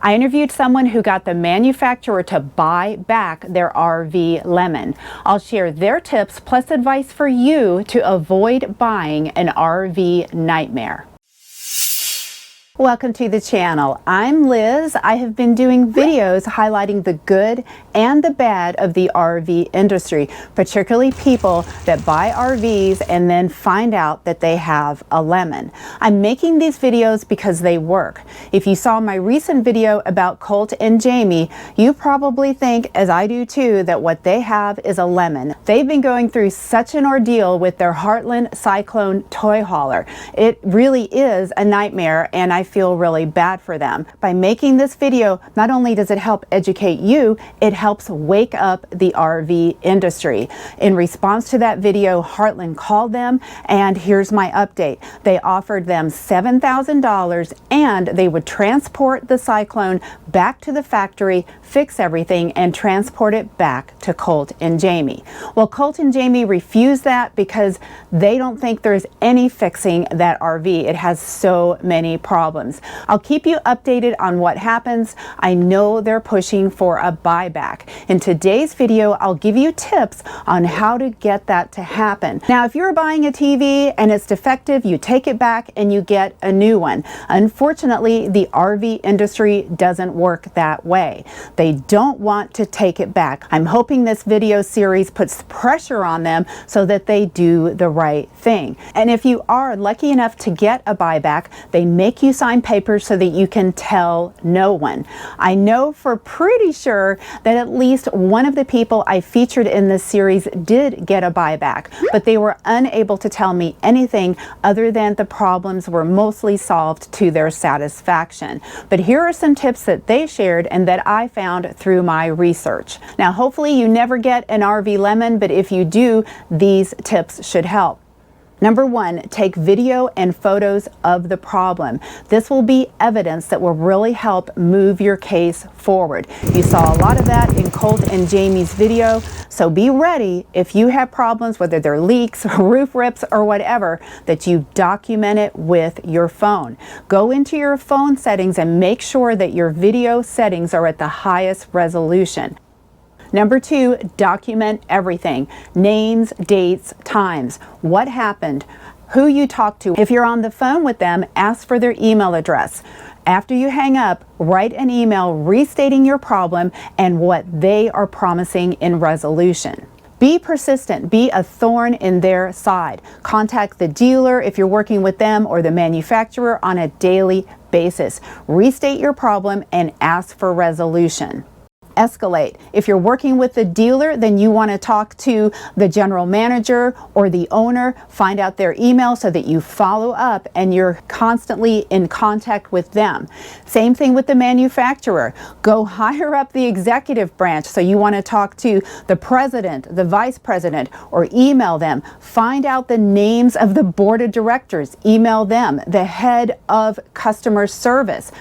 I interviewed someone who got the manufacturer to buy back their RV Lemon. I'll share their tips plus advice for you to avoid buying an RV nightmare. Welcome to the channel. I'm Liz. I have been doing videos highlighting the good and the bad of the RV industry, particularly people that buy RVs and then find out that they have a lemon. I'm making these videos because they work. If you saw my recent video about Colt and Jamie, you probably think, as I do too, that what they have is a lemon. They've been going through such an ordeal with their Heartland Cyclone toy hauler. It really is a nightmare, and I feel really bad for them. By making this video, not only does it help educate you, it helps wake up the RV industry. In response to that video, Heartland called them, and here's my update. They offered them $7,000 and they would transport the Cyclone back to the factory, fix everything, and transport it back to Colt and Jamie. Well, Colt and Jamie refused that because they don't think there's any fixing that RV. It has so many problems. I'll keep you updated on what happens. I know they're pushing for a buyback. In today's video, I'll give you tips on how to get that to happen. Now, if you're buying a TV and it's defective, you take it back and you get a new one. Unfortunately, the RV industry doesn't work that way. They don't want to take it back. I'm hoping this video series puts pressure on them so that they do the right thing. And if you are lucky enough to get a buyback, they make you sign papers so that you can tell no one. I know for pretty sure that at least one of the people I featured in this series did get a buyback, but they were unable to tell me anything other than the problems were mostly solved to their satisfaction. But here are some tips that they shared and that I found through my research. Now, hopefully you never get an RV lemon, but if you do, these tips should help. Number one, take video and photos of the problem. This will be evidence that will really help move your case forward. You saw a lot of that in Colt and Jamie's video, so be ready if you have problems, whether they're leaks, roof rips, or whatever, that you document it with your phone. Go into your phone settings and make sure that your video settings are at the highest resolution. Number two, document everything. Names, dates, times. What happened? Who you talked to. If you're on the phone with them, ask for their email address. After you hang up, write an email restating your problem and what they are promising in resolution. Be persistent. Be a thorn in their side. Contact the dealer if you're working with them or the manufacturer on a daily basis. Restate your problem and ask for resolution. Escalate. If you're working with the dealer, then you want to talk to the general manager or the owner, find out their email so that you follow up and you're constantly in contact with them. Same thing with the manufacturer. Go higher up the executive branch. So you want to talk to the president, the vice president, or email them. Find out the names of the board of directors. Email them. The head of customer service.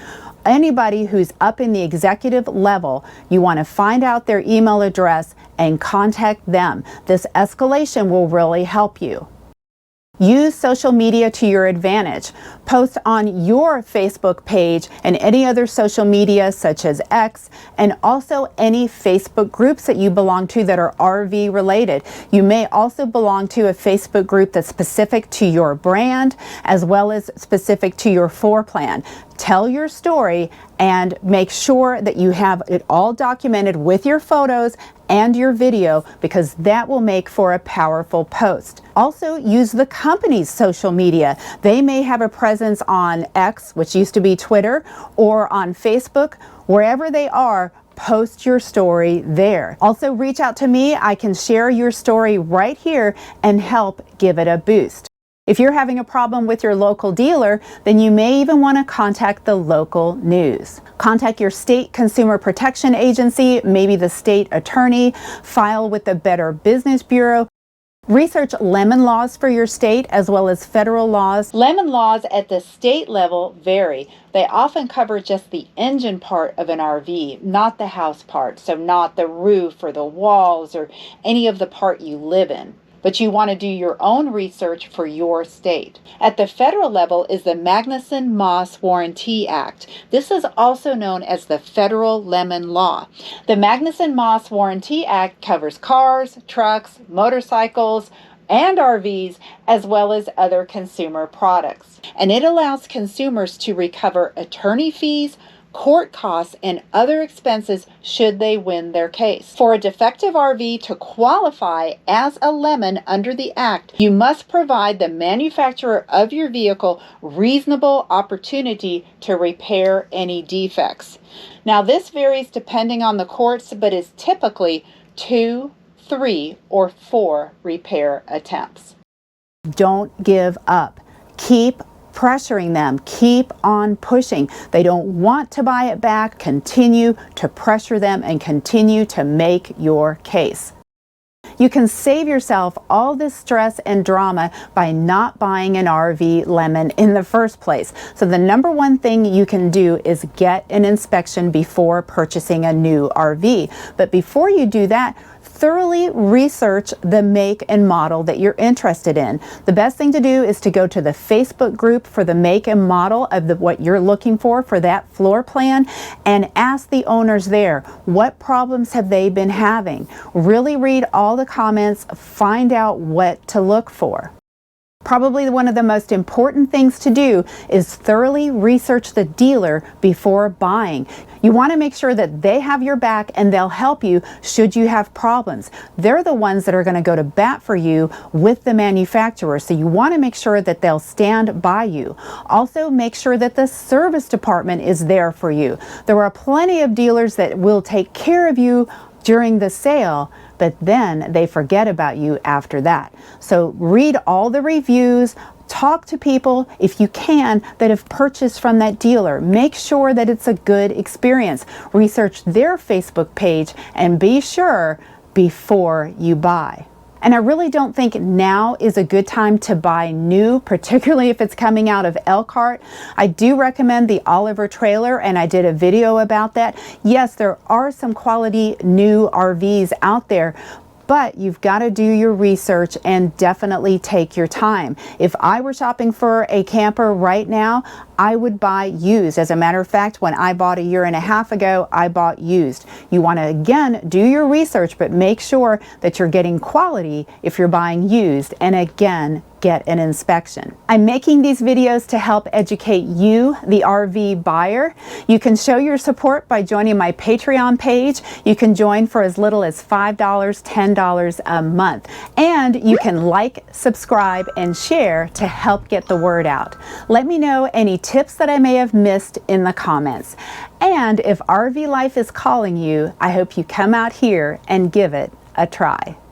Anybody who's up in the executive level, you want to find out their email address and contact them. This escalation will really help you. Use social media to your advantage. Post on your Facebook page and any other social media such as X, and also any Facebook groups that you belong to that are RV related. You may also belong to a Facebook group that's specific to your brand as well as specific to your floor plan. Tell your story and make sure that you have it all documented with your photos and your video, because that will make for a powerful post. Also, use the company's social media. They may have a presence on X, which used to be Twitter, or on Facebook. Wherever they are, post your story there. Also, reach out to me. I can share your story right here and help give it a boost. If you're having a problem with your local dealer, then you may even want to contact the local news. Contact your state consumer protection agency, maybe the state attorney, file with the Better Business Bureau. Research lemon laws for your state as well as federal laws. Lemon laws at the state level vary. They often cover just the engine part of an RV, not the house part, so not the roof or the walls or any of the part you live in. but you want to do your own research for your state. At the federal level is the Magnuson-Moss Warranty Act. This is also known as the Federal Lemon Law. The Magnuson-Moss Warranty Act covers cars, trucks, motorcycles, and RVs, as well as other consumer products. And it allows consumers to recover attorney fees, court costs, and other expenses should they win their case. For a defective RV to qualify as a lemon under the Act, you must provide the manufacturer of your vehicle reasonable opportunity to repair any defects. Now, this varies depending on the courts, but is typically 2, 3, or 4 repair attempts. Don't give up. Keep pressuring them. Keep on pushing. They don't want to buy it back. Continue to pressure them and continue to make your case. You can save yourself all this stress and drama by not buying an RV lemon in the first place. So the number one thing you can do is get an inspection before purchasing a new RV. But before you do that, thoroughly research the make and model that you're interested in. The best thing to do is to go to the Facebook group for the make and model of what you're looking for that floor plan, and ask the owners there, what problems have they been having? Really read all the comments, find out what to look for. Probably one of the most important things to do is thoroughly research the dealer before buying. You want to make sure that they have your back and they'll help you should you have problems. They're the ones that are going to go to bat for you with the manufacturer, so you want to make sure that they'll stand by you. Also, make sure that the service department is there for you. There are plenty of dealers that will take care of you during the sale, but then they forget about you after that. So read all the reviews, talk to people, if you can, that have purchased from that dealer. Make sure that it's a good experience. Research their Facebook page and be sure before you buy. And I really don't think now is a good time to buy new, particularly if it's coming out of Elkhart. I do recommend the Oliver trailer, and I did a video about that. Yes, there are some quality new RVs out there, but you've got to do your research and definitely take your time. If I were shopping for a camper right now, I would buy used. As a matter of fact, when I bought 1.5 years ago, I bought used. You want to, again, do your research, but make sure that you're getting quality if you're buying used, and again, get an inspection. I'm making these videos to help educate you, the RV buyer. You can show your support by joining my Patreon page. You can join for as little as $5, $10 a month. And you can like, subscribe, and share to help get the word out. Let me know any tips that I may have missed in the comments. And if RV life is calling you, I hope you come out here and give it a try.